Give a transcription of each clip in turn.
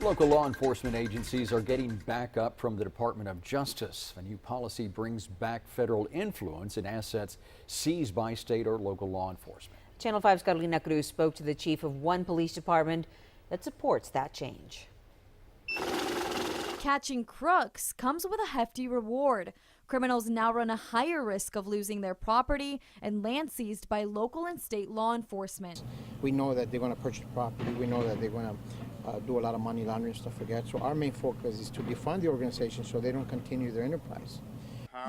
Local law enforcement agencies are getting back up from the Department of Justice. A new policy brings back federal influence in assets seized by state or local law enforcement. Channel 5's Carolina Cruz spoke to the chief of one police department that supports that change. Catching crooks comes with a hefty reward. Criminals now run a higher risk of losing their property and land seized by local and state law enforcement. We know that they're going to purchase property. We know that they're going to do a lot of money laundering and stuff like that. So our main focus is to defund the organization so they don't continue their enterprise.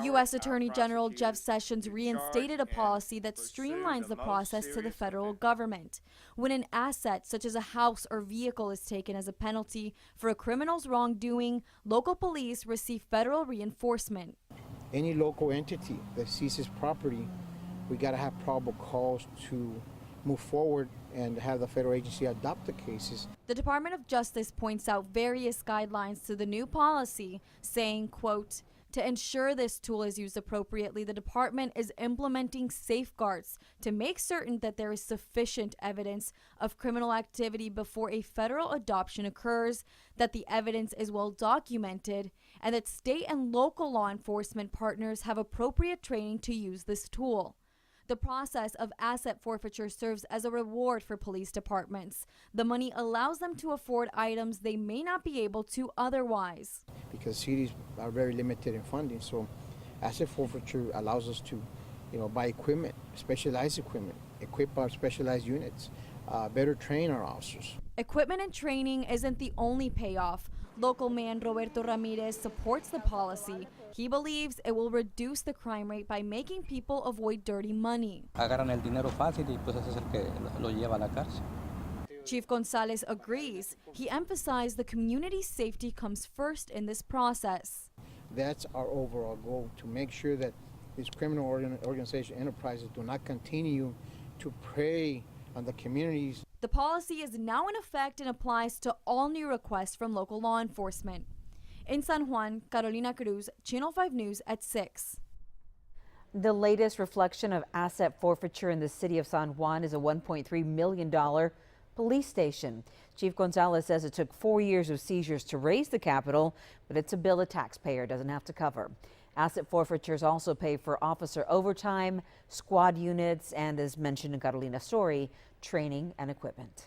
U.S. Attorney General Jeff Sessions reinstated a policy that streamlines the process to the federal government. When an asset such as a house or vehicle is taken as a penalty for a criminal's wrongdoing, local police receive federal reinforcement. Any local entity that seizes property, we got to have probable cause to move forward and have the federal agency adopt the cases. The Department of Justice points out various guidelines to the new policy, saying, quote, to ensure this tool is used appropriately, the department is implementing safeguards to make certain that there is sufficient evidence of criminal activity before a federal adoption occurs, that the evidence is well documented, and that state and local law enforcement partners have appropriate training to use this tool. The process of asset forfeiture serves as a reward for police departments. The money allows them to afford items they may not be able to otherwise. Because cities are very limited in funding, so asset forfeiture allows us to, buy equipment, specialized equipment, equip our specialized units, better train our officers. Equipment and training isn't the only payoff. Local man Roberto Ramirez supports the policy. He believes it will reduce the crime rate by making people avoid dirty money. Agarran el dinero fácil y pues ese es el que lo lleva a la cárcel. Chief Gonzalez agrees. He emphasized the community's safety comes first in this process. That's our overall goal, to make sure that these criminal organization enterprises do not continue to prey on the communities. The policy is now in effect and applies to all new requests from local law enforcement. In San Juan, Carolina Cruz, Channel 5 News at 6. The latest reflection of asset forfeiture in the city of San Juan is a $1.3 million police station. Chief Gonzalez says it took 4 years of seizures to raise the capital, but it's a bill a taxpayer doesn't have to cover. Asset forfeitures also pay for officer overtime, squad units, and, as mentioned in Carolina's story, training and equipment.